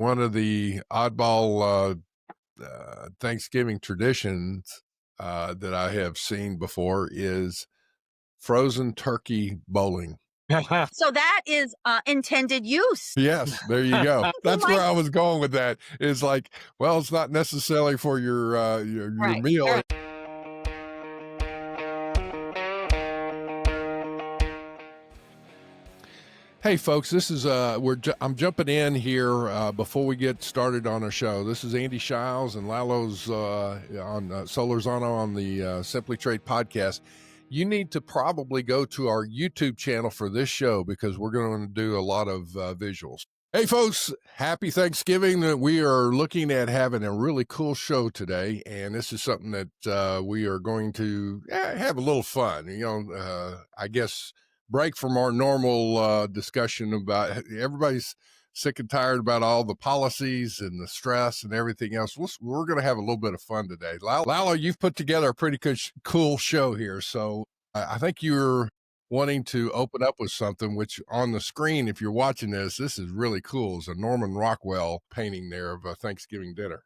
One of the oddball Thanksgiving traditions that I have seen before is frozen turkey bowling. So that is intended use. Yes, there you go. That's Like- where I was going with that. It's like, well, it's not necessarily for your Right. meal. All right. Hey, folks, this is I'm jumping in here before we get started on our show. This is Andy Shiles and Lalo's on Solorzano on the Simply Trade podcast. You need to probably go to our YouTube channel for this show because we're going to do a lot of visuals. Hey, folks, happy Thanksgiving. We are looking at having a really cool show today, and this is something that we are going to have a little fun. I guess break from our normal discussion about everybody's sick and tired about all the policies and the stress and everything else. We're going to have a little bit of fun today. Lalo, you've put together a pretty cool show here. So I think you're wanting to open up with something, which on the screen, if you're watching this is really cool. It's a Norman Rockwell painting there of a Thanksgiving dinner.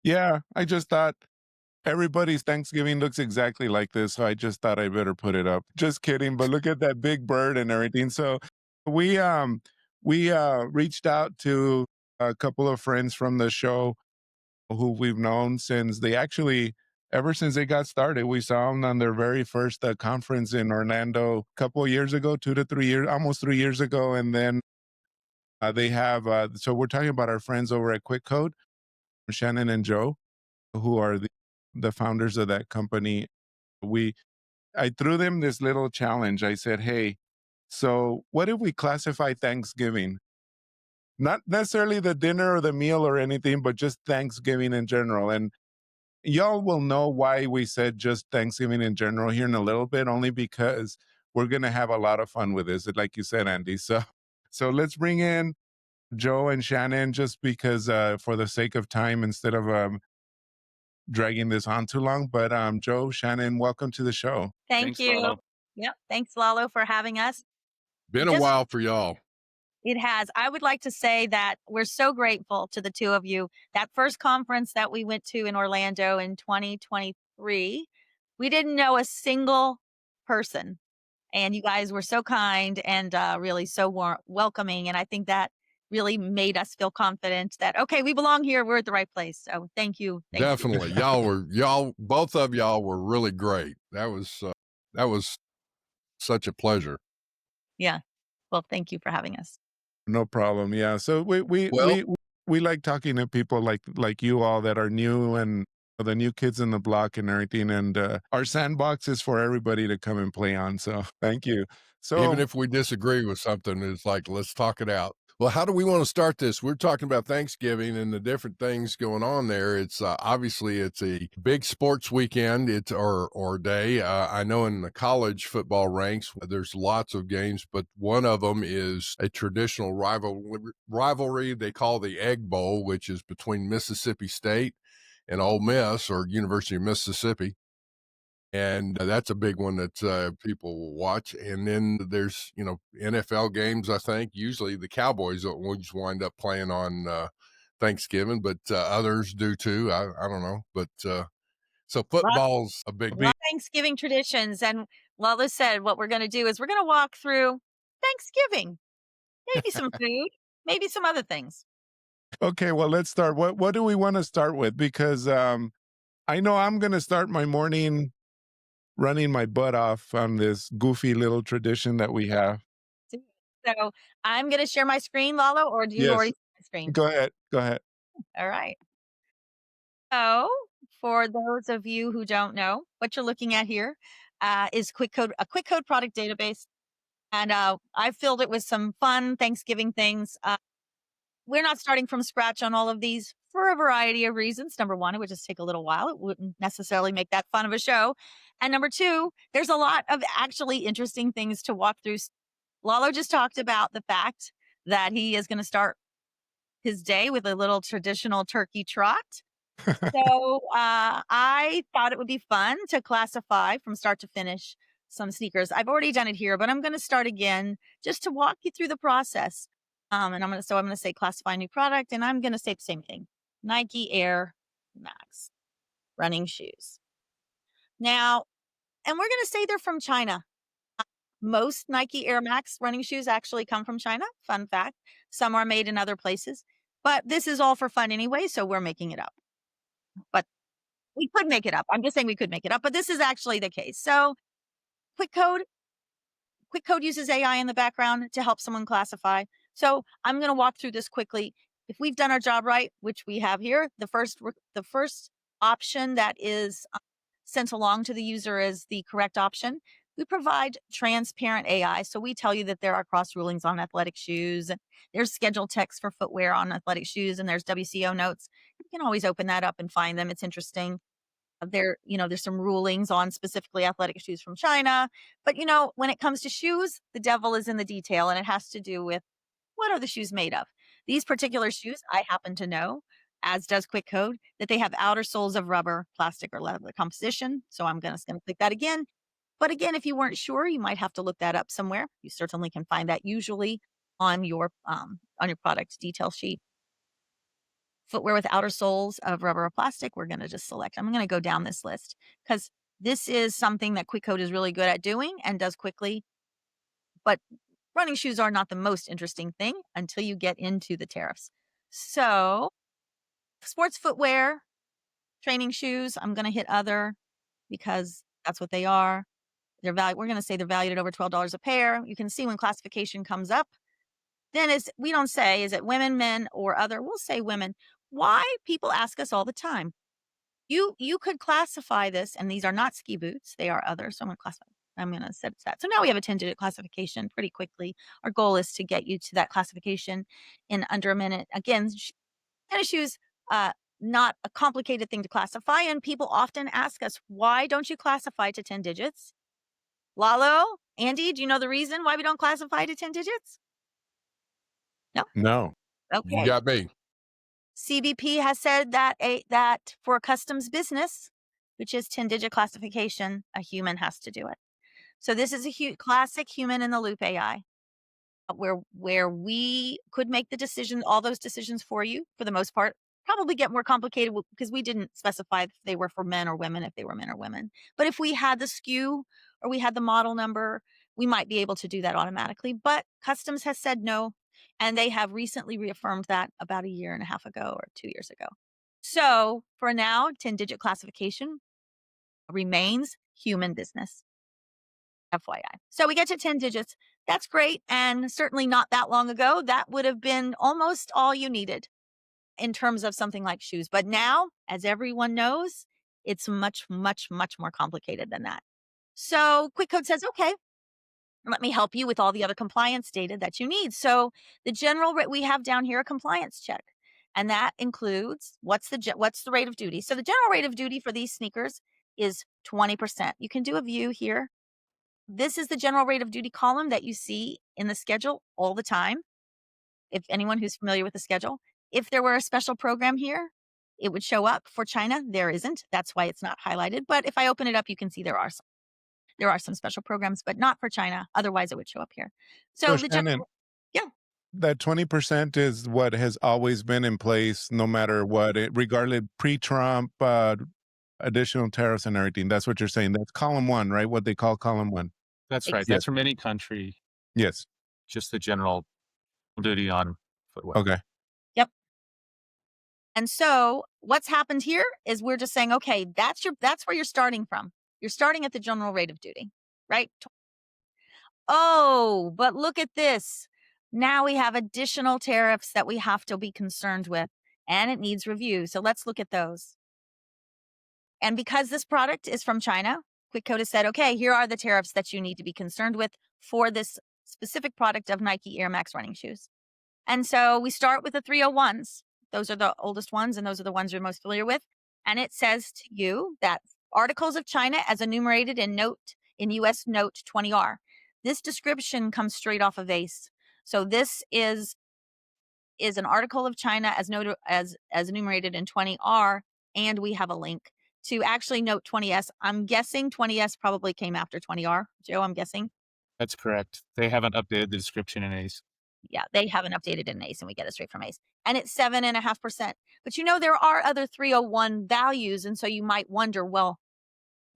Yeah, I just thought everybody's Thanksgiving looks exactly like this, so I just thought I better put it up. Just kidding, but look at that big bird and everything. So we reached out to a couple of friends from the show who we've known since ever since they got started. We saw them on their very first conference in Orlando a couple of years ago, 2 to 3 years, almost 3 years ago, and then they have so we're talking about our friends over at QuickCode, Shannon and Joe, who are the founders of that company. I threw them this little challenge. I said, hey, so what if we classify Thanksgiving? Not necessarily the dinner or the meal or anything, but just Thanksgiving in general. And y'all will know why we said just Thanksgiving in general here in a little bit, only because we're going to have a lot of fun with this, like you said, Andy. So let's bring in Joe and Shannon just because for the sake of time, instead of dragging this on too long. But Joe, Shannon, welcome to the show. Thanks, you. Lalo. Yep. Thanks, Lalo, for having us. Been a while for y'all. It has. I would like to say that we're so grateful to the two of you. That first conference that we went to in Orlando in 2023, we didn't know a single person. And you guys were so kind and really so welcoming. And I think that really made us feel confident that, okay, we belong here. We're at the right place. So thank you. Definitely. Both of y'all were really great. That was such a pleasure. Yeah. Well, thank you for having us. No problem. Yeah. So we like talking to people like you all that are new and the new kids in the block and everything. And our sandbox is for everybody to come and play on. So thank you. So even if we disagree with something, it's like, let's talk it out. Well, how do we want to start this? We're talking about Thanksgiving and the different things going on there. It's obviously it's a big sports weekend. It's or day. I know in the college football ranks, there's lots of games, but one of them is a traditional rivalry they call the Egg Bowl, which is between Mississippi State and Ole Miss or University of Mississippi. And that's a big one that people will watch. And then there's, NFL games, I think. Usually the Cowboys will just wind up playing on Thanksgiving, but others do too. I don't know. But so football's a big deal. Thanksgiving traditions. And Lalo said what we're going to do is we're going to walk through Thanksgiving. Maybe some food, maybe some other things. Okay, well, let's start. What do we want to start with? Because I know I'm going to start my morning running my butt off on this goofy little tradition that we have. So I'm going to share my screen, Lalo, or do you already see my screen? Go ahead. All right. So for those of you who don't know, what you're looking at here is QuickCode, a QuickCode product database. And I filled it with some fun Thanksgiving things. We're not starting from scratch on all of these for a variety of reasons. Number one, it would just take a little while. It wouldn't necessarily make that fun of a show. And number two, there's a lot of actually interesting things to walk through. Lalo just talked about the fact that he is going to start his day with a little traditional turkey trot. So I thought it would be fun to classify from start to finish some sneakers. I've already done it here, but I'm going to start again just to walk you through the process. And I'm gonna say classify new product, and I'm gonna say the same thing. Nike Air Max running shoes. Now, and we're gonna say they're from China. Most Nike Air Max running shoes actually come from China. Fun fact. Some are made in other places, but this is all for fun anyway, so we're making it up. But we could make it up. I'm just saying we could make it up, but this is actually the case. So QuickCode QuickCode uses AI in the background to help someone classify. So I'm going to walk through this quickly. If we've done our job right, which we have here, the first option that is sent along to the user is the correct option. We provide transparent AI. So we tell you that there are cross rulings on athletic shoes. There's schedule text for footwear on athletic shoes, and there's WCO notes. You can always open that up and find them. It's interesting. There's some rulings on specifically athletic shoes from China. But, when it comes to shoes, the devil is in the detail, and it has to do with what are the shoes made of? These particular shoes, I happen to know, as does QuickCode, that they have outer soles of rubber, plastic, or leather composition. So I'm just going to click that again. But again, if you weren't sure, you might have to look that up somewhere. You certainly can find that usually on your product detail sheet. Footwear with outer soles of rubber or plastic, we're going to just select. I'm going to go down this list because this is something that QuickCode is really good at doing and does quickly. But running shoes are not the most interesting thing until you get into the tariffs. So sports footwear, training shoes, I'm going to hit other because that's what they are. We're going to say they're valued at over $12 a pair. You can see when classification comes up, then we don't say, is it women, men, or other? We'll say women. Why? People ask us all the time. You could classify this, and these are not ski boots. They are other. So I'm going to set that. So now we have a 10-digit classification pretty quickly. Our goal is to get you to that classification in under a minute. Again, tennis shoes, not a complicated thing to classify. And people often ask us, why don't you classify to 10 digits? Lalo, Andy, do you know the reason why we don't classify to 10 digits? No. Okay. You got me. CBP has said that that for a customs business, which is 10-digit classification, a human has to do it. So this is a classic human in the loop AI, where we could make the decision, all those decisions for you for the most part. Probably get more complicated because we didn't specify if they were for men or women, if they were men or women. But if we had the SKU or we had the model number, we might be able to do that automatically. But customs has said no. And they have recently reaffirmed that about a year and a half ago or 2 years ago. So for now, 10-digit classification remains human business. FYI. So we get to 10 digits. That's great. And certainly not that long ago, that would have been almost all you needed in terms of something like shoes. But now, as everyone knows, it's much, much, much more complicated than that. So QuickCode says, okay, let me help you with all the other compliance data that you need. So we have down here a compliance check, and that includes what's the rate of duty. So the general rate of duty for these sneakers is 20%. You can do a view here. This is the general rate of duty column that you see in the schedule all the time. If anyone who's familiar with the schedule, if there were a special program here, it would show up. For China, there isn't. That's why it's not highlighted. But if I open it up, you can see there are some special programs, but not for China. Otherwise, it would show up here. So Shannon, yeah. that 20% is what has always been in place, no matter what, regardless pre-Trump, additional tariffs and everything. That's what you're saying. That's column one, right? What they call column one. That's right. That's from any country. Yes. Just the general duty on footwear. Okay. Yep. And so what's happened here is we're just saying, okay, that's where you're starting from. You're starting at the general rate of duty, right? Oh, but look at this. Now we have additional tariffs that we have to be concerned with, and it needs review. So let's look at those. And because this product is from China, QuickCode has said, okay, here are the tariffs that you need to be concerned with for this specific product of Nike Air Max running shoes. And so we start with the 301s. Those are the oldest ones, and those are the ones you're most familiar with. And it says to you that articles of China as enumerated in US Note 20R. This description comes straight off of ACE. So this is an article of China as enumerated in 20R, and we have a link to actually Note 20S. I'm guessing 20S probably came after 20R. Joe, I'm guessing. That's correct. They haven't updated the description in ACE. Yeah, they haven't updated in ACE, and we get it straight from ACE. And it's 7.5%. But there are other 301 values. And so you might wonder, well,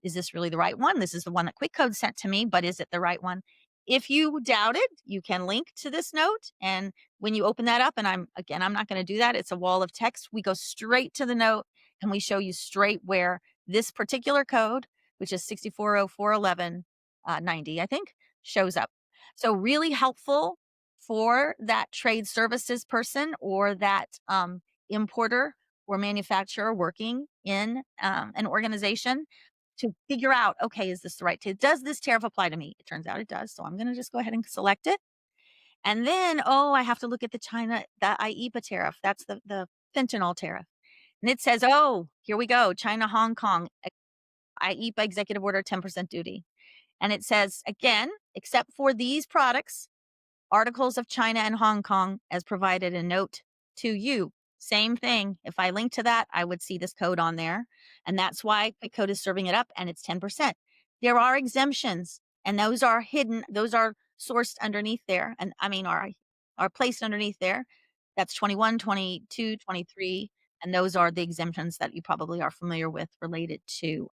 is this really the right one? This is the one that QuickCode sent to me, but is it the right one? If you doubt it, you can link to this note. And when you open that up, and I'm not going to do that. It's a wall of text. We go straight to the note and we show you straight where this particular code, which is 64041190, I think, shows up. So really helpful for that trade services person or that importer or manufacturer working in an organization to figure out, okay, is this the right tariff? Does this tariff apply to me? It turns out it does. So I'm going to just go ahead and select it. And then, I have to look at the IEPA tariff. That's the fentanyl tariff. And it says, here we go. China, Hong Kong, IEPA executive order, 10% duty. And it says, again, except for these products, articles of China and Hong Kong as provided in note to you. Same thing. If I link to that, I would see this code on there. And that's why QuickCode is serving it up, and it's 10%. There are exemptions, and those are hidden. Those are sourced underneath there. And are placed underneath there. That's 21, 22, 23. And those are the exemptions that you probably are familiar with related to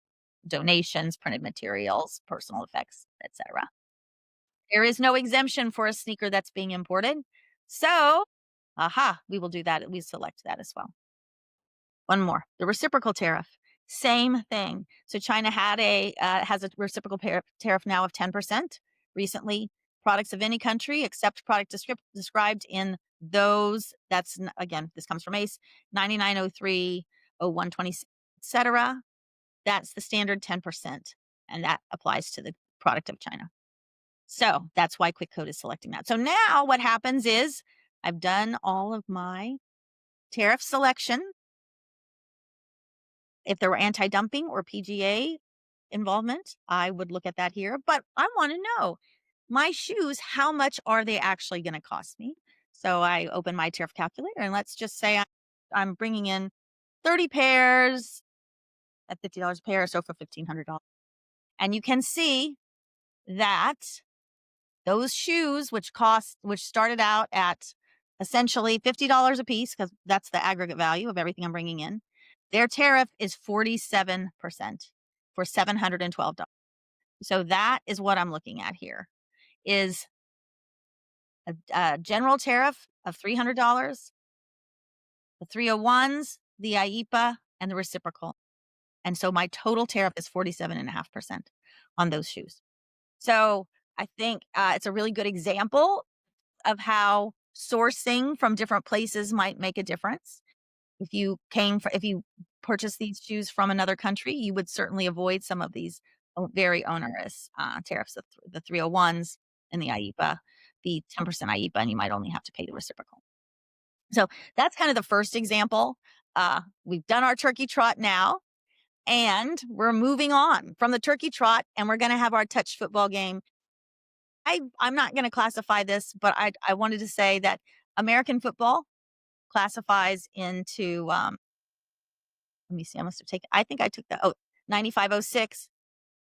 donations, printed materials, personal effects, etc. There is no exemption for a sneaker that's being imported. So, we will do that. We select that as well. One more, the reciprocal tariff. Same thing. So China has a reciprocal tariff now of 10%. Recently, products of any country except product described in those. Again, this comes from ACE 9903, 0126, etc. That's the standard 10%, and that applies to the product of China. So that's why QuickCode is selecting that. So now what happens is I've done all of my tariff selection. If there were anti-dumping or PGA involvement, I would look at that here. But I want to know my shoes, how much are they actually going to cost me? So I open my tariff calculator, and let's just say I'm bringing in 30 pairs at $50 a pair, so for $1,500. And you can see that those shoes, which started out at essentially $50 a piece, because that's the aggregate value of everything I'm bringing in, their tariff is 47% for $712. So that is what I'm looking at here, is a general tariff of $300, the 301s, the IEPA, and the reciprocal. And so my total tariff is 47.5% on those shoes. So I think it's a really good example of how sourcing from different places might make a difference. If you purchase these shoes from another country, you would certainly avoid some of these very onerous tariffs, the 301s and the IEPA, the 10% IEPA, and you might only have to pay the reciprocal. So that's kind of the first example. We've done our Turkey Trot now, and we're moving on from the Turkey Trot, and we're going to have our touch football game. I'm not going to classify this, but I wanted to say that American football classifies into, let me see, I think I took 9506.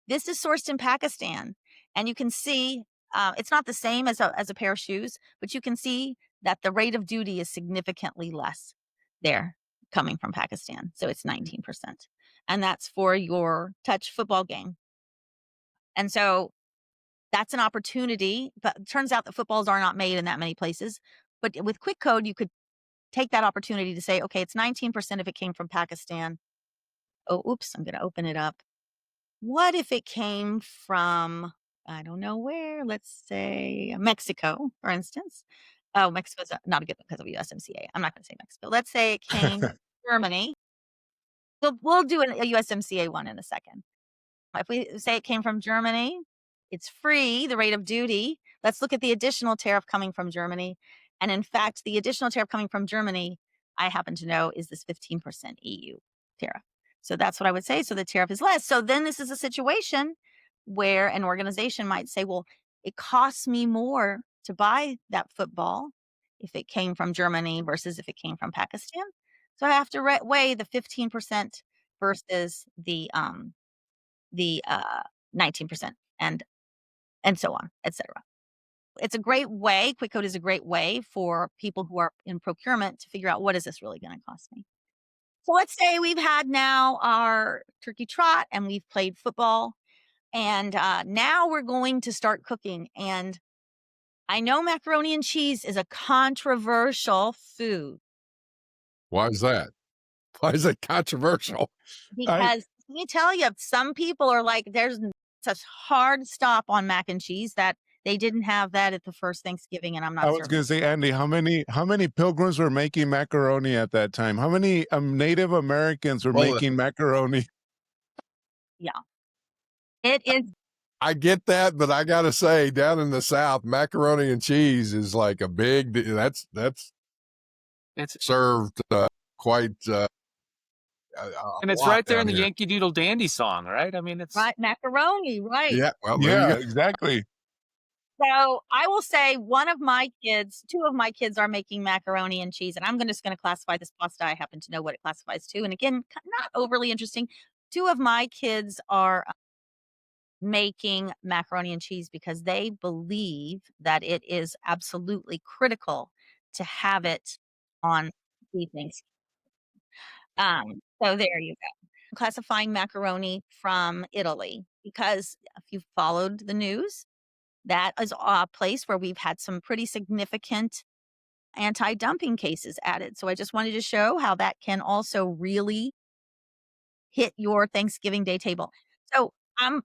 This is sourced in Pakistan. And you can see, it's not the same as a pair of shoes, but you can see that the rate of duty is significantly less there coming from Pakistan. So it's 19%. And that's for your touch football game. And so that's an opportunity, but it turns out that footballs are not made in that many places. But with QuickCode, you could take that opportunity to say, okay, it's 19% if it came from Pakistan. Oh, oops, I'm going to open it up. What if it came from, I don't know where, let's say Mexico, for instance. Oh, Mexico's not a good because of USMCA. I'm not going to say Mexico. Let's say it came from Germany. We'll do a USMCA one in a second. If we say it came from Germany, it's free, the rate of duty. Let's look at the additional tariff coming from Germany. And in fact, the additional tariff coming from Germany, I happen to know, is this 15% EU tariff. So that's what I would say. So the tariff is less. So then this is a situation where an organization might say, well, it costs me more to buy that football if it came from Germany versus if it came from Pakistan. So I have to weigh the 15% versus the 19% and so on, etc. it's a great way. QuickCode is a great way for people who are in procurement to figure out what is this really going to cost me. So let's say we've had now our turkey trot and we've played football, and now we're going to start cooking. And I know macaroni and cheese is a controversial food. Why is that? Why is it controversial? Because let me tell you, some people are like, there's such hard stop on mac and cheese that they didn't have that at the first Thanksgiving, and I'm not I was serving going it. to say, Andy, how many pilgrims were making macaroni at that time? How many Native Americans were Well, making macaroni? Yeah. It is. I get that, but I gotta say, down in the South, macaroni and cheese is like a big. That's It's served quite. and it's lot right there down in the here. Yankee Doodle Dandy song, right? I mean, it's Right, macaroni, right. Yeah, well, there you Yeah, go. exactly. So I will say two of my kids are making macaroni and cheese, and I'm just going to classify this pasta. I happen to know what it classifies to. And again, not overly interesting. Two of my kids are making macaroni and cheese because they believe that it is absolutely critical to have it on evenings. So there you go. Classifying macaroni from Italy because if you've followed the news, that is a place where we've had some pretty significant anti-dumping cases added. So I just wanted to show how that can also really hit your Thanksgiving Day table. So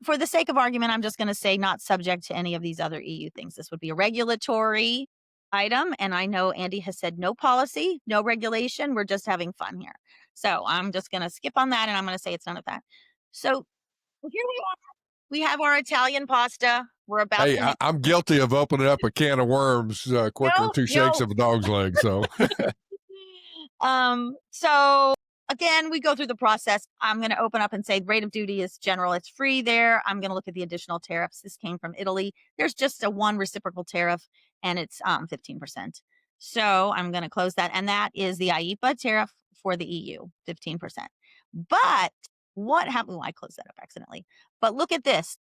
for the sake of argument, I'm just going to say not subject to any of these other EU things. This would be a regulatory item. And I know Andy has said no policy, no regulation. We're just having fun here. So I'm just going to skip on that and I'm going to say it's none of that. So here we are. We have our Italian pasta. We're about Hey, to I'm guilty of opening up a can of worms quicker than two shakes of a dog's leg. So, So again, we go through the process. I'm going to open up and say rate of duty is general. It's free there. I'm going to look at the additional tariffs. This came from Italy. There's just a one reciprocal tariff and it's 15%. So I'm going to close that. And that is the IEPA tariff for the EU, 15%. But what happened? Well, I closed that up accidentally. But look at this.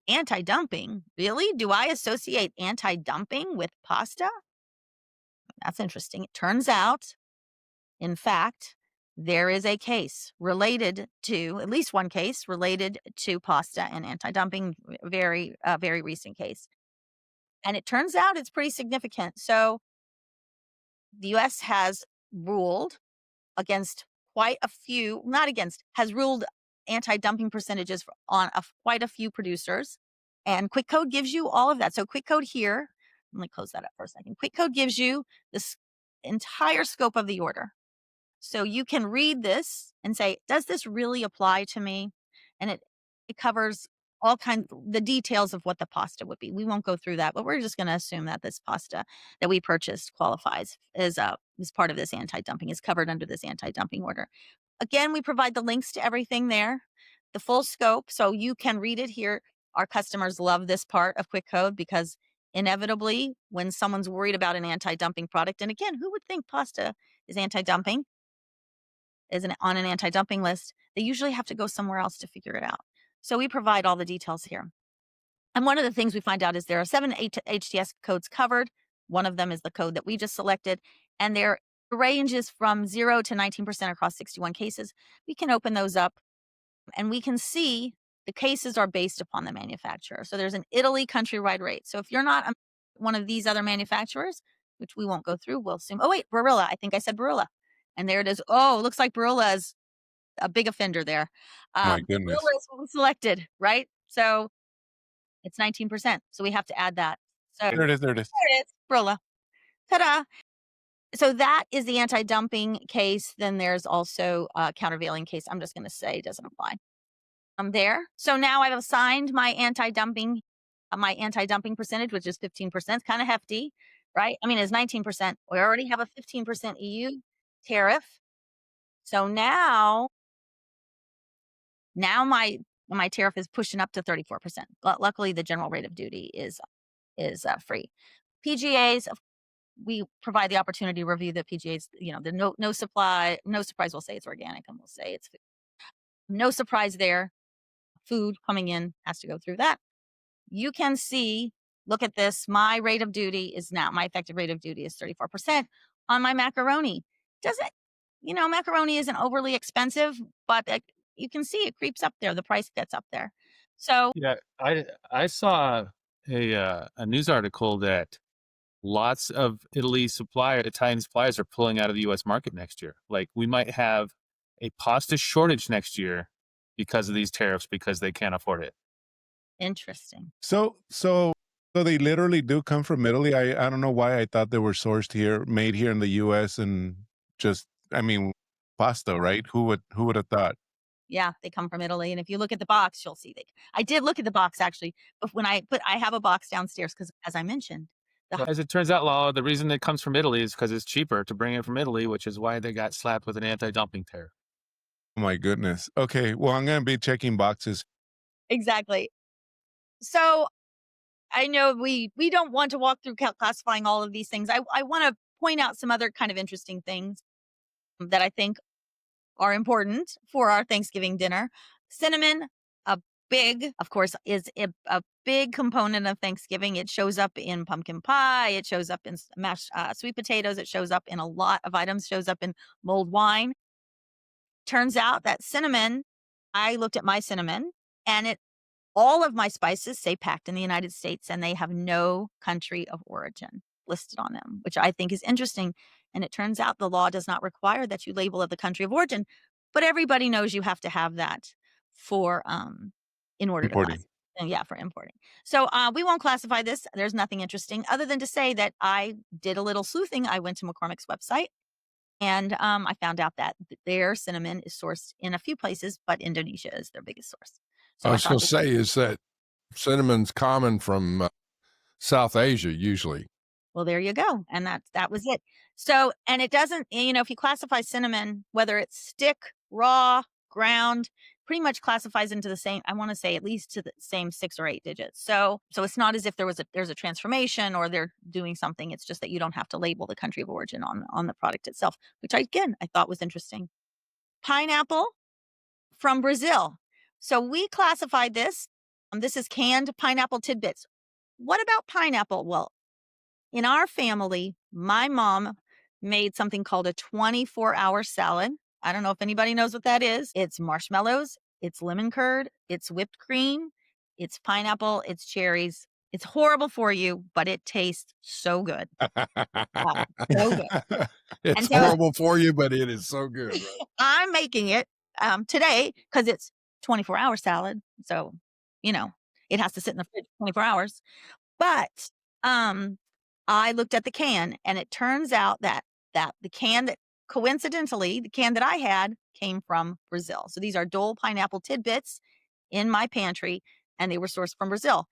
Anti-dumping? Really? Do I associate anti-dumping with pasta? That's interesting. It turns out, in fact, there is a case related to, at least one case related to pasta and anti-dumping, very recent case. And it turns out it's pretty significant. So the US has ruled against quite a few, not against, has ruled anti-dumping percentages on quite a few producers. And QuickCode gives you all of that. So QuickCode here, let me close that up for a second. QuickCode gives you this entire scope of the order. So you can read this and say, does this really apply to me? And it covers all kinds, the details of what the pasta would be. We won't go through that, but we're just going to assume that this pasta that we purchased qualifies as part of this anti-dumping, is covered under this anti-dumping order. Again, we provide the links to everything there, the full scope, so you can read it here. Our customers love this part of QuickCode because inevitably, when someone's worried about an anti-dumping product, and again, who would think pasta is anti-dumping? On an anti-dumping list, they usually have to go somewhere else to figure it out. So we provide all the details here. And one of the things we find out is there are 7 HTS codes covered. One of them is the code that we just selected, and their range is from 0 to 19% across 61 cases. We can open those up and we can see the cases are based upon the manufacturer. So there's an Italy countrywide rate. So if you're not one of these other manufacturers, which we won't go through, we'll assume, oh wait, Barilla. I think I said Barilla. And there it is. Oh, looks like Barilla is a big offender there. My goodness. Barilla is what we selected, right? So it's 19%. So we have to add that. So There it is. There it is. there it is. Barilla. Ta-da. So that is the anti-dumping case. Then there's also a countervailing case. I'm just going to say doesn't apply. I'm there. So now I've assigned my anti-dumping percentage, which is 15%. It's kind of hefty, right? I mean, it's 19%. We already have a 15% EU tariff. So now my tariff is pushing up to 34%. Luckily, the general rate of duty is free. PGAs, we provide the opportunity to review the PGAs. The no surprise, we'll say it's organic, and we'll say it's food. No surprise there. Food coming in has to go through that. You can see look at this. My rate of duty is now, my effective rate of duty is 34% on my macaroni. Doesn't, macaroni isn't overly expensive, but you can see it creeps up there. The price gets up there. So Yeah, I saw a news article that lots of Italian suppliers are pulling out of the U.S. market next year. Like we might have a pasta shortage next year because of these tariffs because they can't afford it. interesting. So they literally do come from Italy. I don't know why I thought they were sourced here, made here in the U.S. and pasta, right? Who would have thought? Yeah, they come from Italy. And if you look at the box, you'll see I did look at the box actually, but I have a box downstairs because, as I mentioned, Well, as it turns out, Lalo, the reason it comes from Italy is because it's cheaper to bring it from Italy, which is why they got slapped with an anti-dumping tariff. Oh my goodness. Okay, well I'm gonna be checking boxes. exactly. So I know we don't want to walk through classifying all of these things. I want to point out some other kind of interesting things that I think are important for our Thanksgiving dinner. Cinnamon, of course, is a big component of Thanksgiving. It shows up in pumpkin pie. It shows up in mashed sweet potatoes. It shows up in a lot of items. Shows up in mulled wine. Turns out that cinnamon, I looked at my cinnamon, and all of my spices say packed in the United States, and they have no country of origin listed on them, which I think is interesting. And it turns out the law does not require that you label it the country of origin, but everybody knows you have to have that for in order to Importing. for importing. So we won't classify this. There's nothing interesting other than to say that I did a little sleuthing. I went to McCormick's website, and I found out that their cinnamon is sourced in a few places, but Indonesia is their biggest source. So I was going to say, is that cinnamon's common from South Asia usually. Well, there you go. And that was it. So, and it doesn't, if you classify cinnamon, whether it's stick, raw, ground, pretty much classifies into the same, I want to say at least to the same 6 or 8 digits. So it's not as if there's a transformation or they're doing something. It's just that you don't have to label the country of origin on the product itself, which I thought was interesting. Pineapple from Brazil. So we classified this. This is canned pineapple tidbits. What about pineapple? Well, in our family, my mom made something called a 24-hour salad. I don't know if anybody knows what that is. It's marshmallows, it's lemon curd, it's whipped cream, it's pineapple, it's cherries. It's horrible for you, but it tastes so good. So good. It's horrible for you, but it is so good. Right? I'm making it today because it's 24-hour salad. So, it has to sit in the fridge 24 hours. But I looked at the can, and it turns out that the can that I had came from Brazil. So these are Dole pineapple tidbits in my pantry, and they were sourced from Brazil.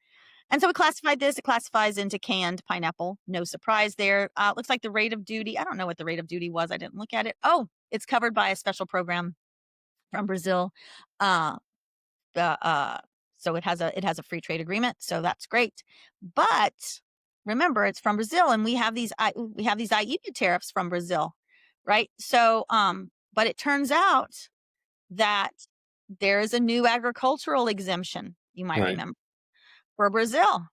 And so we classified this. It classifies into canned pineapple. No surprise there. It looks like the rate of duty. I don't know what the rate of duty was. I didn't look at it. Oh, it's covered by a special program from Brazil. So it has a free trade agreement. So that's great. But remember, it's from Brazil, and we have these IEEPA tariffs from Brazil, right? So, but it turns out that there is a new agricultural exemption, you might remember, for Brazil.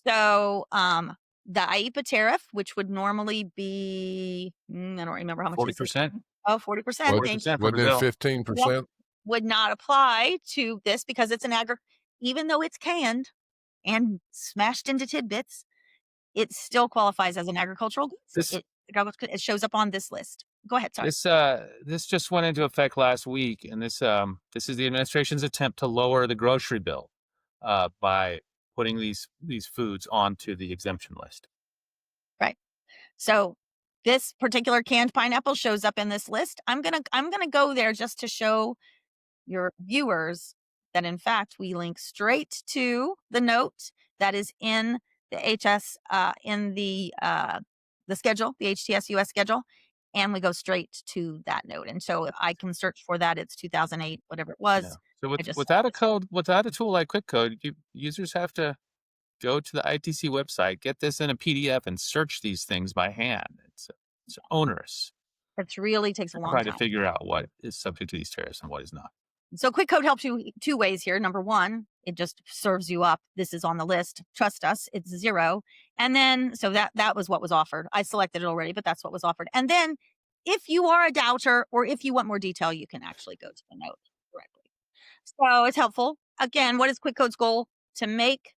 So, the IEEPA tariff, which would normally be, I don't remember how much 40%. Oh, 40%. 40% for Wasn't it Brazil. 15%? Would not apply to this because it's even though it's canned and smashed into tidbits, it still qualifies as an agricultural goods. It shows up on this list. Go ahead, sorry. This just went into effect last week, and this is the administration's attempt to lower the grocery bill by putting these foods onto the exemption list. Right. So this particular canned pineapple shows up in this list. I'm gonna go there just to show your viewers that in fact we link straight to the note that is in the in the schedule, the HTS US schedule, and we go straight to that note. And so I can search for that. It's 2008, whatever it was. Yeah. So without a tool like QuickCode, users have to go to the ITC website, get this in a PDF, and search these things by hand. It's onerous. It really takes a long Try time to figure out what is subject to these tariffs and what is not. So QuickCode helps you 2 ways here. Number 1, it just serves you up. This is on the list. Trust us, it's 0. And then, so that was what was offered. I selected it already, but that's what was offered. And then if you are a doubter or if you want more detail, you can actually go to the note directly. So it's helpful. Again, what is QuickCode's goal? To make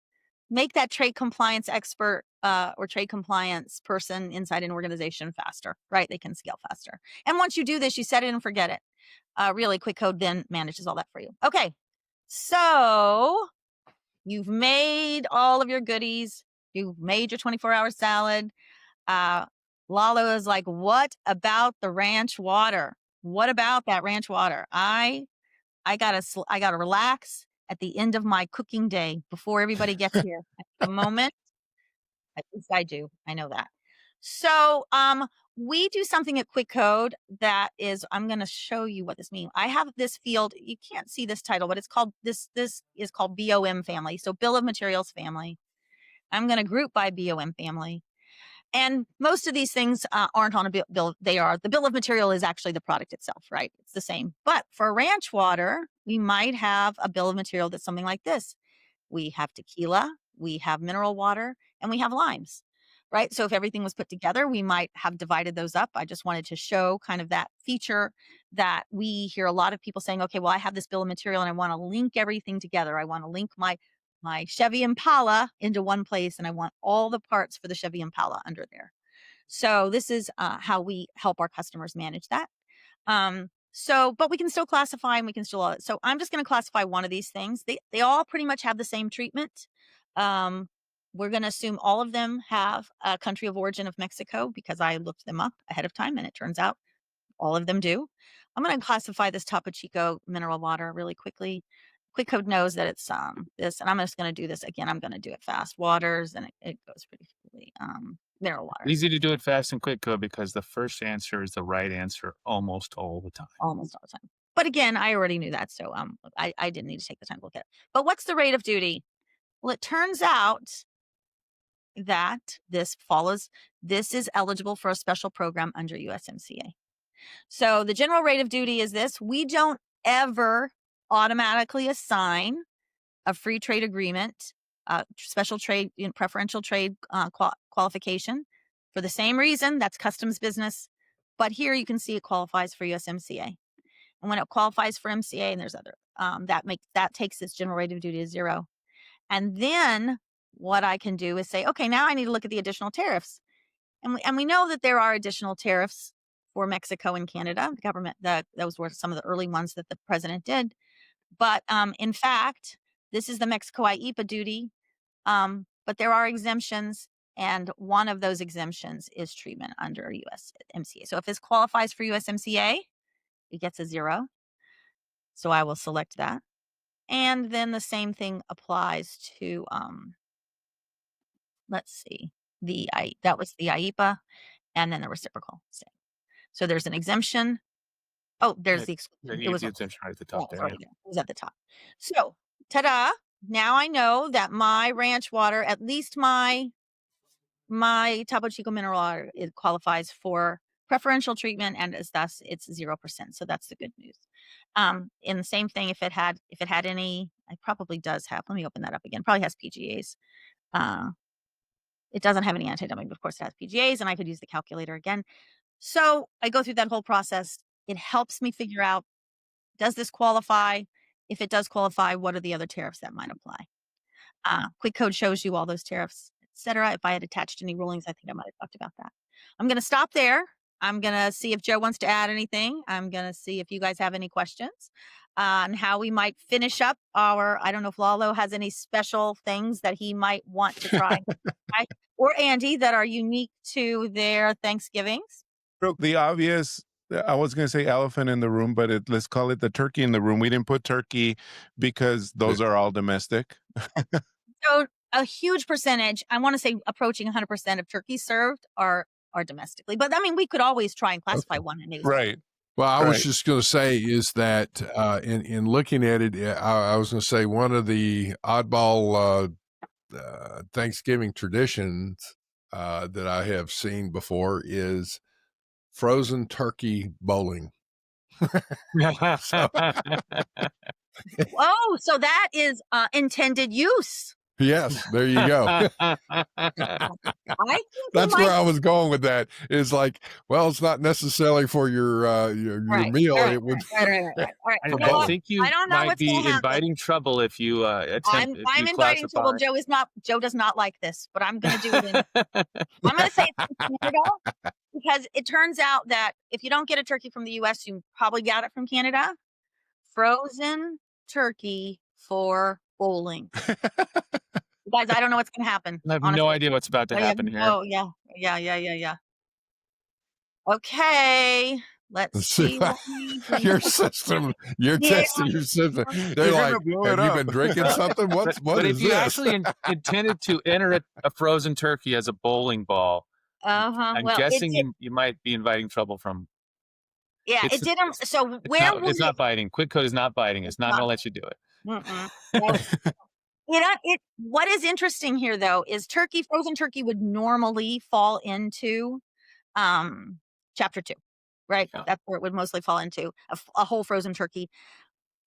that trade compliance expert or trade compliance person inside an organization faster, right? They can scale faster. And once you do this, you set it and forget it. Really, QuickCode then manages all that for you. Okay, so you've made all of your goodies. You've made your 24-hour salad. Lalo is like, what about the ranch water? What about that ranch water? I gotta relax at the end of my cooking day before everybody gets here. I take a moment. At least I do. I know that. So, we do something at QuickCode that is, I'm going to show you what this means. I have this field. You can't see this title, but it's called this is called BOM family. So bill of materials family. I'm going to group by BOM family. And most of these things aren't on a bill. They are. The bill of material is actually the product itself, right? It's the same. But for ranch water, we might have a bill of material that's something like this. We have tequila, we have mineral water, and we have limes, right? So if everything was put together, we might have divided those up. I just wanted to show kind of that feature that we hear a lot of people saying, okay, well, I have this bill of material and I want to link everything together. I want to link my Chevy Impala into one place, and I want all the parts for the Chevy Impala under there. So this is how we help our customers manage that. But we can still classify and we can still, so I'm just going to classify one of these things. They all pretty much have the same treatment. We're going to assume all of them have a country of origin of Mexico because I looked them up ahead of time and it turns out all of them do. I'm going to classify this Topo Chico mineral water really quickly. QuickCode knows that it's this, and I'm just going to do this again. I'm going to do it fast. Waters, and it goes pretty quickly. Mineral water. Easy to do it fast and quick, because the first answer is the right answer almost all the time. Almost all the time. But again, I already knew that, so I didn't need to take the time to look at it. But what's the rate of duty? Well, it turns out that this is eligible for a special program under USMCA. So the general rate of duty is this. We don't ever automatically assign a free trade agreement, special trade, preferential trade qualification for the same reason. That's customs business. But here you can see it qualifies for USMCA. And when it qualifies for MCA, and there's other, that takes its general rate of duty to 0. And then what I can do is say, okay, now I need to look at the additional tariffs. And we know that there are additional tariffs for Mexico and Canada. The government, those were some of the early ones that the president did. But in fact, this is the Mexico IEPA duty. But there are exemptions. And one of those exemptions is treatment under USMCA. So if this qualifies for USMCA, it gets a 0. So I will select that. And then the same thing applies to, let's see, that was the IEPA and then the reciprocal. So there's an exemption. Oh, there's the exclusion. It was the exemption right at the top there. Right there. It was at the top. So, ta-da! Now I know that my ranch water, at least my Topo Chico mineral water, it qualifies for preferential treatment, and as thus it's 0%. So that's the good news. In the same thing, if it had any, it probably does have. Let me open that up again. Probably has PGAs. It doesn't have any anti-dumping, but of course it has PGAs, and I could use the calculator again. So I go through that whole process. It helps me figure out, does this qualify? If it does qualify, what are the other tariffs that might apply? QuickCode shows you all those tariffs, etc. If I had attached any rulings, I think I might have talked about that. I'm going to stop there. I'm going to see if Joe wants to add anything. I'm going to see if you guys have any questions on how we might finish up I don't know if Lalo has any special things that he might want to try, or Andy, that are unique to their Thanksgivings. The obvious, I was going to say elephant in the room, but let's call it the turkey in the room. We didn't put turkey because those are all domestic. So a huge percentage, I want to say approaching 100% of turkeys served are domestically. But I mean, we could always try and classify one. And right. Well, I was just going to say is that in looking at it, I was going to say one of the oddball Thanksgiving traditions that I have seen before is frozen turkey bowling. So, Oh, so that is intended use. yes, there you go. I think That's where I was going with that. Is like, well, it's not necessarily for your meal. Right, It would. right. All right. I, You know I what? think you I don't know might what's going be to happen. inviting trouble if you I'm you inviting trouble. classify. Joe does not like this, but I'm going to do it anyway. I'm going to say it's from Canada because it turns out that if you don't get a turkey from the U.S., you probably got it from Canada. Frozen turkey for bowling. Guys, I don't know what's going to happen. I have honestly. no idea what's about to happen here. Oh, yeah. Okay, let's see. What we do. Your system, you're Yeah. testing your system. They're You're like, gonna blow have it you up." been drinking something? What But is if you this? actually intended to enter a frozen turkey as a bowling ball, I'm Well, guessing you might be inviting trouble from. yeah, It's- it didn't. So It's where not, would it's not biting. QuickCode is not biting. It's not not. going to let you do it. Well, what is interesting here though is frozen turkey would normally fall into chapter 2, right? Yeah. That's where it would mostly fall into a whole frozen turkey.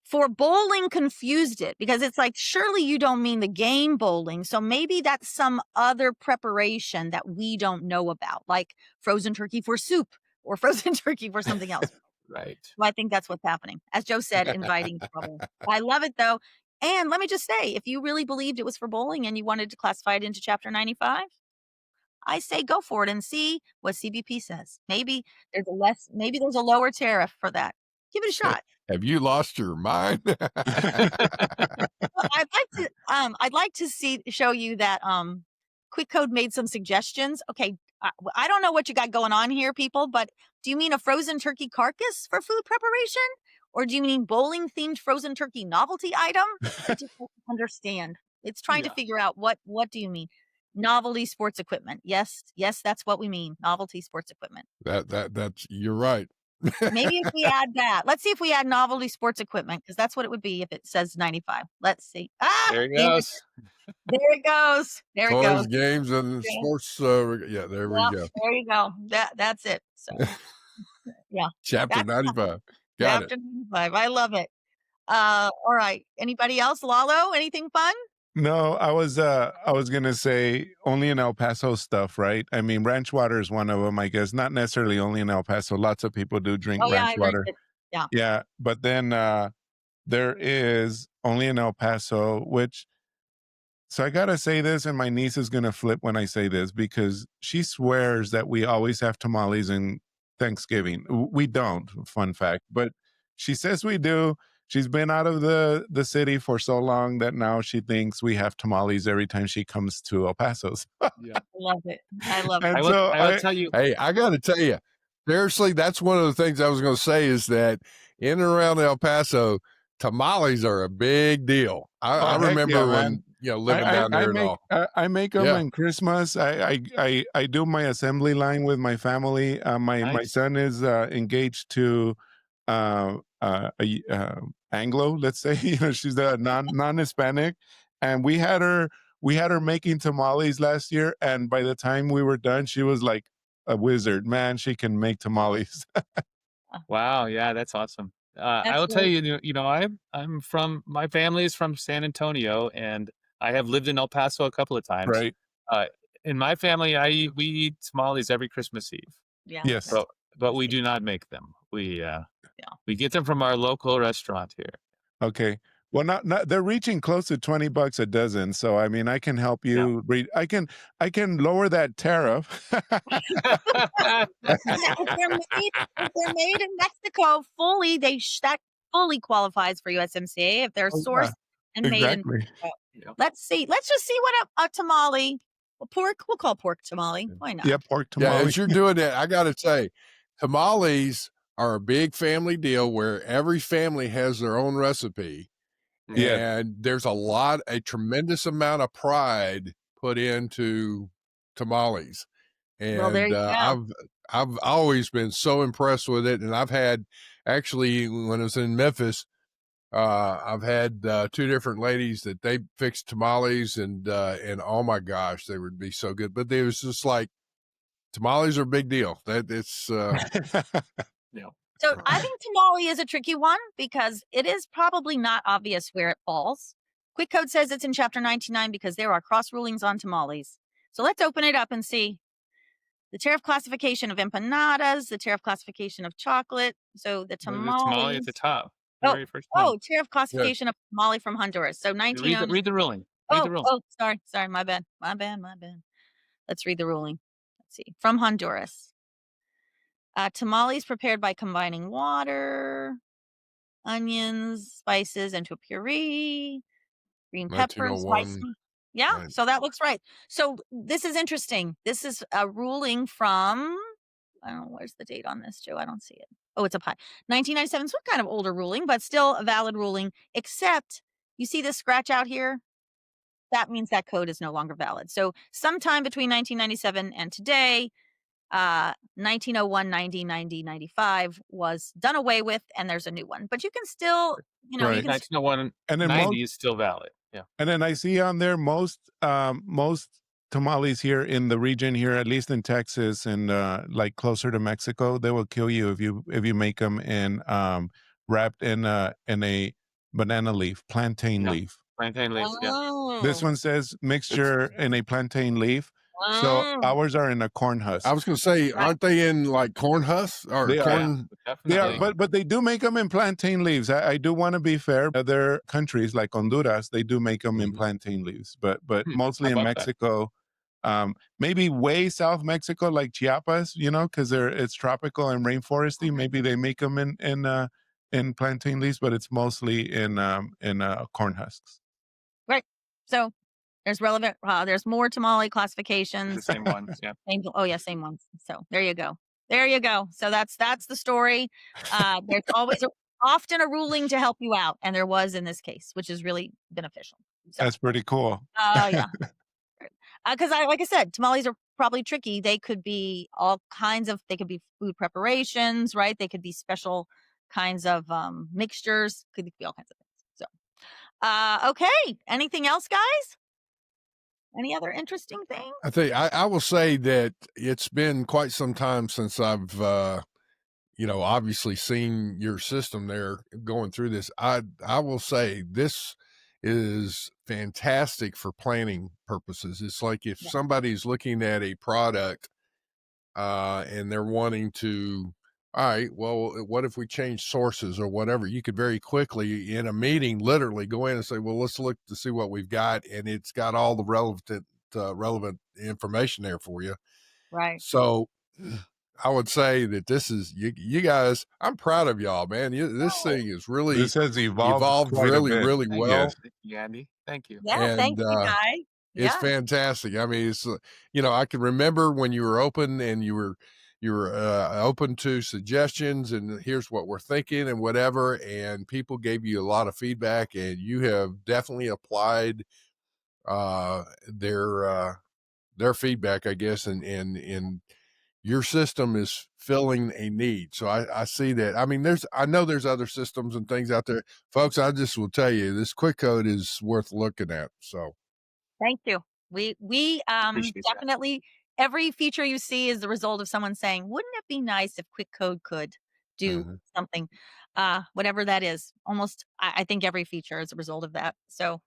For bowling confused it because it's like, surely you don't mean the game bowling. So maybe that's some other preparation that we don't know about, like frozen turkey for soup or frozen turkey for something else. Right. Well, I think that's what's happening. As Joe said, inviting trouble. I love it though. And let me just say, if you really believed it was for bowling and you wanted to classify it into chapter 95, I say go for it and see what CBP says. Maybe there's a lower tariff for that. Give it a shot. Have you lost your mind? Well, I'd like to show you that QuickCode made some suggestions. Okay, I don't know what you got going on here, people, but do you mean a frozen turkey carcass for food preparation? Or do you mean bowling themed frozen turkey novelty item? I just don't understand. It's trying to figure out what do you mean? Novelty sports equipment. Yes, that's what we mean. Novelty sports equipment. That's you're right. Maybe if we add that, let's see if we add novelty sports equipment, because that's what it would be if it says 95. Let's see. There it goes. There it goes. There it Toys, goes. games, and Yeah. sports. Yeah, there we go. There you go. That's it. So yeah. Chapter That's 95. Got it. chapter 95. I love it. All right. Anybody else? Lalo, anything fun? No, I was gonna say only in El Paso stuff, right? I mean, ranch water is one of them, I guess. Not necessarily only in El Paso. Lots of people do drink Oh yeah, ranch I water. learned it. Yeah, but then there is only in El Paso, which. So I gotta say this, and my niece is gonna flip when I say this because she swears that we always have tamales in Thanksgiving. We don't, fun fact, but she says we do. She's been out of the city for so long that now she thinks we have tamales every time she comes to El Paso. Yeah. I love it. I love it. And I so will tell you. Hey, I got to tell you, seriously, that's one of the things I was going to say is that in and around El Paso, tamales are a big deal. I heck remember yeah, when man. living down there and all. I make them Yeah. in Christmas. I do my assembly line with my family. My Nice. son is engaged to Anglo, let's say. She's a non-Hispanic, and we had her making tamales last year, and by the time we were done, she was like a wizard. Man, she can make tamales. Wow. Yeah, that's awesome. I That's will tell great. you, my family is from San Antonio, and I have lived in El Paso a couple of times. Right. In my family, we eat tamales every Christmas Eve, Yeah. Yes. but we do not make them. We get them from our local restaurant here. Okay. Well, not they're reaching close to $20 a dozen. So I mean, I can help you I can lower that tariff. If they're made in Mexico, fully that fully qualifies for USMCA if they're Oh, yeah. sourced and made in Exactly. Mexico. Yeah. Let's see. Let's just see what a tamale. We'll call pork tamale. Why not? Yeah, pork Yeah, tamale. as you're doing that, I got to say, tamales are a big family deal where every family has their own recipe. Yeah. And there's a tremendous amount of pride put into tamales. And Well, there you go. I've always been so impressed with it. And I've had actually, when I was in Memphis, I've had 2 different ladies that they fixed tamales and oh my gosh, they would be so good. But it was just like tamales are a big deal. That it's So I think tamale is a tricky one because it is probably not obvious where it falls. QuickCode says it's in chapter 99 because there are cross rulings on tamales. So let's open it up and see. The tariff classification of empanadas, the tariff classification of chocolate. So the The tamale at tamales. the top. The Oh, very first one. oh, tariff classification of tamale from Honduras. So 1909. Read the ruling. Read the ruling. Oh, sorry, my bad. Let's read the ruling. Let's see. From Honduras. Tamales prepared by combining water, onions, spices into a puree, green peppers, 1901. spicy. Yeah, Right. so that looks right. So this is interesting. This is a ruling from, I don't know, where's the date on this, Joe? I don't see it. Oh, it's up high. 1997, so kind of older ruling, but still a valid ruling, except you see this scratch out here? That means that code is no longer valid. So sometime between 1997 and today, 1901, 90, 90, 95 was done away with, and there's a new one. But you can still, you know, you Right. can 1901 And then 90 is still valid. Yeah. And then I see on there most tamales here in the region here, at least in Texas and like closer to Mexico, they will kill you if you make them in wrapped in a banana leaf, plantain Yeah. leaf. Plantain leaves. Yeah. Oh. This one says mixture in a plantain leaf. So Oh. ours are in a corn husk. I was going to say, aren't they in like corn husks or They are. corn? They Definitely. are, but they do make them in plantain leaves. I do want to be fair. Other countries like Honduras, they do make them in Mhm. plantain leaves, but mostly How in about that? Mexico, maybe way South Mexico, like Chiapas, you know, because it's tropical and rainforesty. Maybe they make them in plantain leaves, but it's mostly in corn husks. Right. So there's relevant, there's more tamale The classifications. same ones. Yeah. Same ones. So there you go. So that's the story. There's always often a ruling to help you out, and there was in this case, which is really beneficial. So, That's pretty cool. oh yeah, because like I said, tamales are probably tricky. They could be all kinds of. They could be food preparations, right? They could be special kinds of mixtures. Could be all kinds of things. So, okay. Anything else, guys? Any other interesting things? I think I will say that it's been quite some time since I've, obviously seen your system there going through this. I will say this is fantastic for planning purposes. It's like if Yeah. somebody's looking at a product and they're wanting to, all right, well, what if we change sources or whatever? You could very quickly in a meeting literally go in and say, well, let's look to see what we've got, and it's got all the relevant information there for you. Right. So I would say that this is you guys. I'm proud of y'all, man. This thing is really This has evolved quite a really, bit. really Thank well. you. Thank you, Andy. Thank you. Yeah. And, Thank you, guys. It's Yeah. fantastic. I mean, it's I can remember when you were open and you were open to suggestions and here's what we're thinking and whatever, and people gave you a lot of feedback, and you have definitely applied their feedback, I guess, and your system is filling a need. So I see that. I mean, I know there's other systems and things out there, folks. I just will tell you, this QuickCode is worth looking at. So Thank you. We Appreciate that. definitely, every feature you see is the result of someone saying, wouldn't it be nice if QuickCode could do Mhm. something, whatever that is. Almost, I think every feature is a result of that. So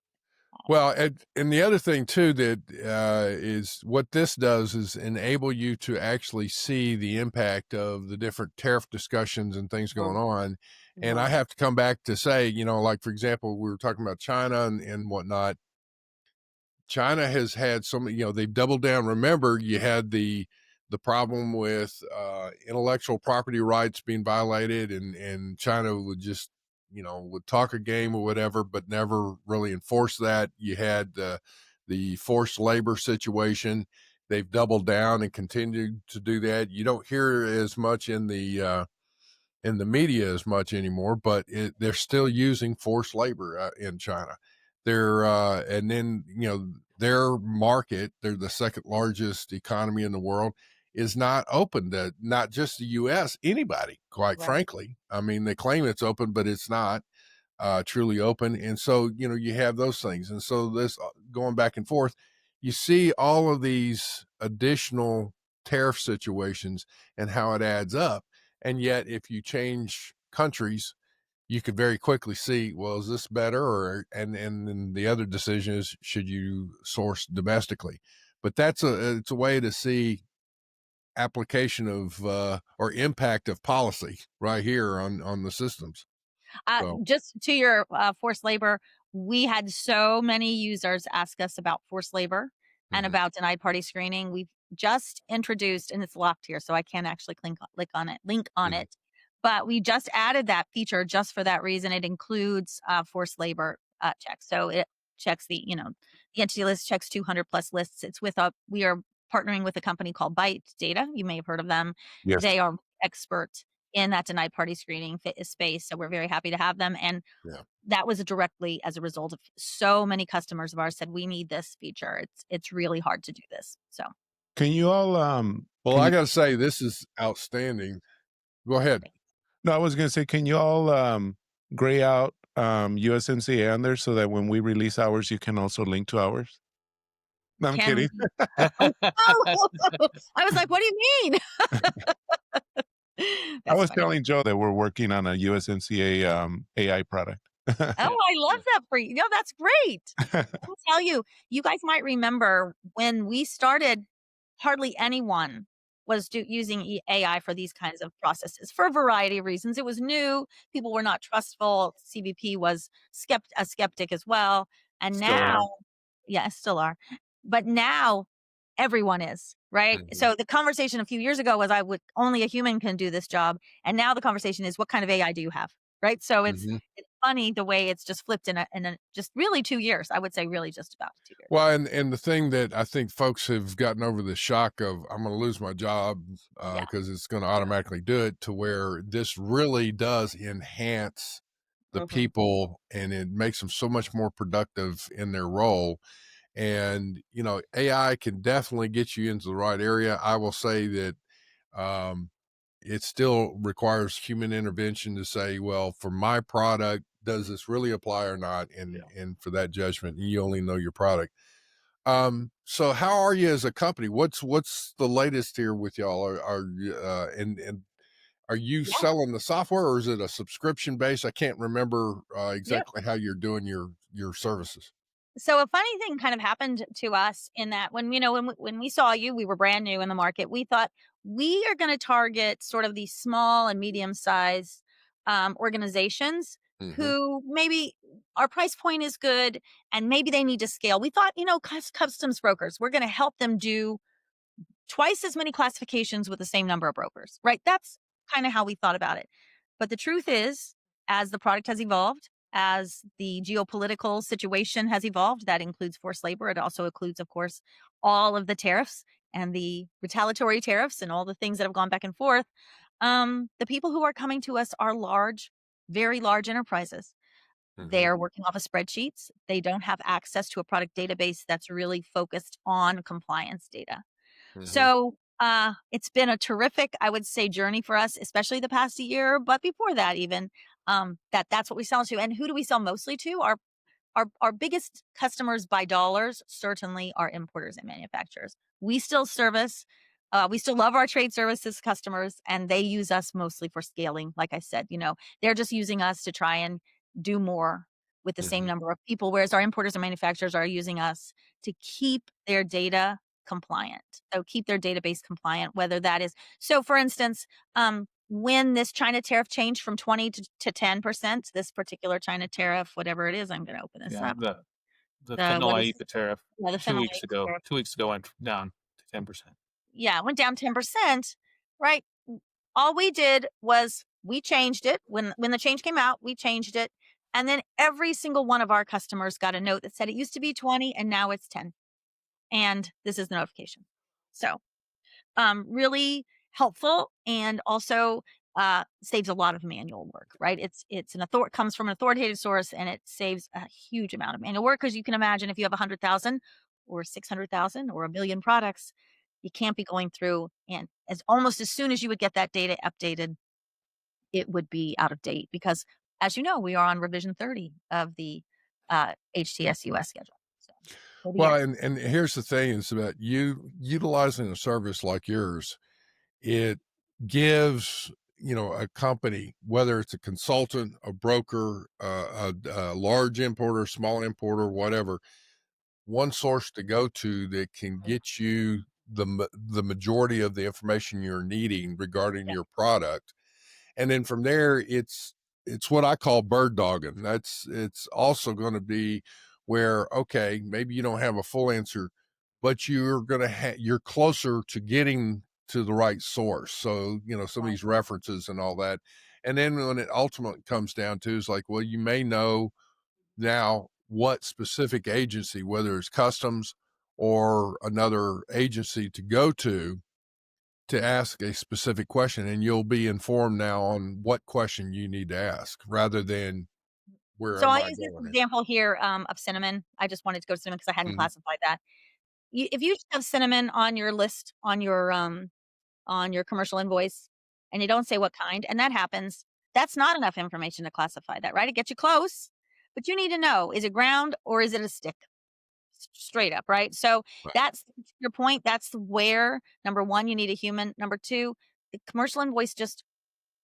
Well, and the other thing too that is what this does is enable you to actually see the impact of the different tariff discussions and things going on. And I have to come back to say, like for example, we were talking about China and whatnot. China has had they've doubled down. Remember, you had the problem with intellectual property rights being violated, and China would just would talk a game or whatever, but never really enforce that. You had the forced labor situation. They've doubled down and continued to do that. You don't hear as much in the media as much anymore, but they're still using forced labor in China. And then their market, they're the second largest economy in the world, is not open to not just the U.S., anybody, quite frankly. I mean, they claim it's open, but it's not truly open. And so, you have those things. And so this going back and forth, you see all of these additional tariff situations and how it adds up. And yet, if you change countries, you could very quickly see, well, is this better? And then the other decision is, should you source domestically? But it's a way to see application of or impact of policy right here on the systems. So Just to your forced labor, we had so many users ask us about forced labor and about denied party screening. We've just introduced, and it's locked here, so I can't actually link on it. But we just added that feature just for that reason. It includes forced labor checks. So it checks the entity list, checks 200 plus lists. It's with we are partnering with a company called Byte Data. You may have heard of them. Yes. They are experts in that denied party screening space. So we're very happy to have them. And that was directly as a result of so many customers of ours said, we need this feature. It's really hard to do this. So Can you all well, I got to say, this is outstanding. Go ahead. No, I was going to say, can you all gray out USMCA on there so that when we release ours, you can also link to ours? No, I'm kidding. I was like, what do you mean? I was telling Joe that we're working on a USMCA AI product. Oh, I love that for you. No, that's great. I'll tell you, you guys might remember when we started, hardly anyone was using AI for these kinds of processes for a variety of reasons. It was new. People were not trustful. CBP was a skeptic as well. And now, still are. But now everyone is, right? So the conversation a few years ago was, only a human can do this job. And now the conversation is, what kind of AI do you have? Right. So it's funny the way it's just flipped in a just really 2 years. I would say really just about 2 years. Well, and the thing that I think folks have gotten over the shock of, I'm going to lose my job because it's going to automatically do it, to where this really does enhance the people, and it makes them so much more productive in their role. And, AI can definitely get you into the right area. I will say that it still requires human intervention to say, well, for my product, does this really apply or not? And for that judgment, you only know your product. So how are you as a company? What's the latest here with y'all? And are you selling the software, or is it a subscription base? I can't remember exactly how you're doing your services. So a funny thing kind of happened to us in that when we saw you, we were brand new in the market. We thought we are going to target sort of these small and medium sized organizations who maybe our price point is good and maybe they need to scale. We thought, customs brokers, we're going to help them do twice as many classifications with the same number of brokers, right? That's kind of how we thought about it. But the truth is, as the product has evolved, as the geopolitical situation has evolved, that includes forced labor. It also includes, of course, all of the tariffs and the retaliatory tariffs and all the things that have gone back and forth. The people who are coming to us are large, very large enterprises. They are working off of spreadsheets. They don't have access to a product database that's really focused on compliance data. So it's been a terrific, I would say, journey for us, especially the past year. But before that, even that's what we sell to. And who do we sell mostly to? Our biggest customers by dollars certainly are importers and manufacturers. We still we still love our trade services customers, and they use us mostly for scaling. Like I said, they're just using us to try and do more with the same number of people, whereas our importers and manufacturers are using us to keep their data compliant. So keep their database compliant, whether that is, so for instance, when this China tariff changed from 20 to 10%, this particular China tariff, whatever it is, I'm going to open this up. The fentanyl IEEPA tariff the 2 weeks ago. 2 weeks ago went down to 10%. Yeah, it went down 10%, right? All we did was we changed it. When the change came out, we changed it. And then every single one of our customers got a note that said it used to be 20 and now it's 10. And this is the notification. So really helpful, and also saves a lot of manual work, right? It's comes from an authoritative source, and it saves a huge amount of manual work, because you can imagine if you have 100,000 or 600,000 or 1 million products, you can't be going through, and almost as soon as you would get that data updated, it would be out of date, because as you know, we are on revision 30 of the HTS US schedule. Well, and here's the thing, is that you utilizing a service like yours, it gives a company, whether it's a consultant, a broker, a large importer, small importer, whatever, one source to go to that can get you the majority of the information you're needing regarding Yeah. your product. And then from there, it's what I call bird dogging. It's also going to be where, okay, maybe you don't have a full answer, but you're going to you're closer to getting to the right source. So, some of these references and all that. And then when it ultimately comes down to is like, well, you may know now what specific agency, whether it's customs or another agency to go to ask a specific question, and you'll be informed now on what question you need to ask rather than where So am I I use this going. example here of cinnamon. I just wanted to go to cinnamon because I hadn't Mhm. classified that. If you just have cinnamon on your list on your commercial invoice, and you don't say what kind, and that happens, that's not enough information to classify that, right? It gets you close, but you need to know, is it ground or is it a stick? Straight up, right? So Right. that's your point. That's where, number one, you need a human. Number two, the commercial invoice just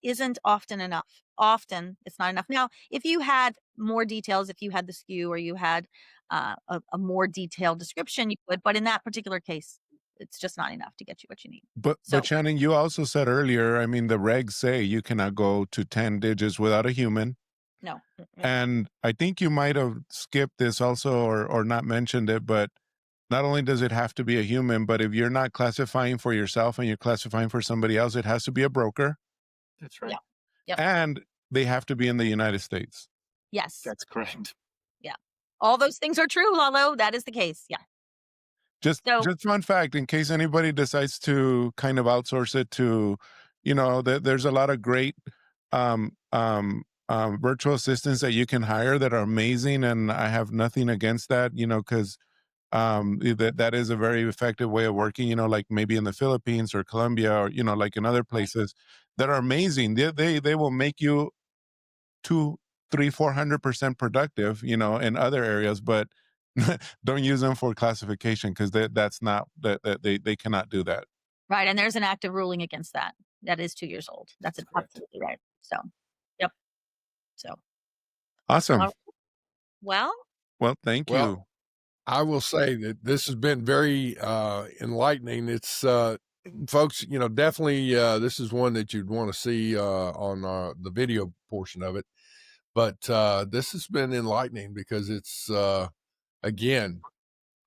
isn't often enough. Often it's not enough. Now, if you had more details, if you had the SKU or you had a more detailed description, you would. But in that particular case, it's just not enough to get you what you need. But So Shannon, you also said earlier, I mean, the regs say you cannot go to 10 digits without a human. no. And I think you might have skipped this also or not mentioned it, but not only does it have to be a human, but if you're not classifying for yourself and you're classifying for somebody else, it has to be a broker That's right. Yeah. Yep. and they have to be in the United States. Yes. That's correct. Yeah. All those things are true, Lalo. That is the case. Yeah. Just So fun fact, in case anybody decides to kind of outsource it to, there's a lot of great virtual assistants that you can hire that are amazing, and I have nothing against that, because that is a very effective way of working. Like maybe in the Philippines or Colombia or like in other places that are amazing. They will make you 2, 3, 400% productive, in other areas, but don't use them for classification because that's not that they cannot do that. right, and there's an active ruling against that. That is 2 years old. That's That's correct. absolutely right. So, yep. So, Awesome. all well, Well, thank Well, you. I will say that this has been very enlightening. It's folks, definitely this is one that you'd want to see on the video portion of it. But this has been enlightening because it's again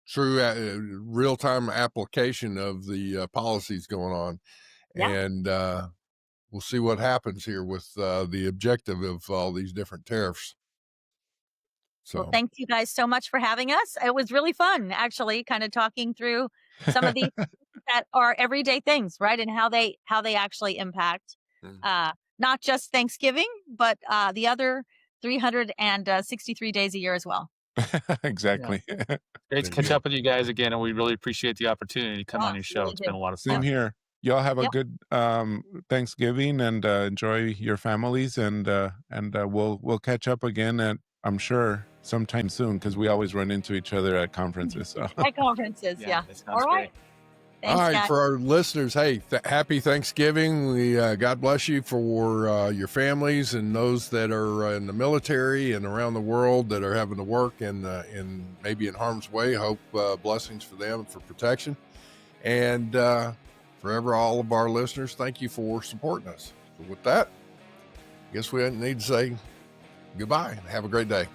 true real-time application of the policies going on. yeah. And we'll see what happens here with the objective of all these different tariffs. Well, So thank you guys so much for having us. It was really fun, actually, kind of talking through some of these that are everyday things, right? And how they actually impact not just Thanksgiving, but the other 363 days a year as well. Exactly. Great to catch up with you guys again, and we really appreciate the opportunity to come Oh, on your show. really It's been do. a lot of Same fun. here. Y'all have a Yep. good Thanksgiving and enjoy your families and we'll catch up again at I'm sure sometime soon because we always run into each other at conferences. So At conferences, yeah. that All sounds right. great. all Thanks, right, guys. for our listeners, hey, happy Thanksgiving. We God bless you for your families and those that are in the military and around the world that are having to work and maybe in harm's way. Hope blessings for them and for protection. And forever, all of our listeners, thank you for supporting us. So with that, I guess we need to say goodbye and have a great day.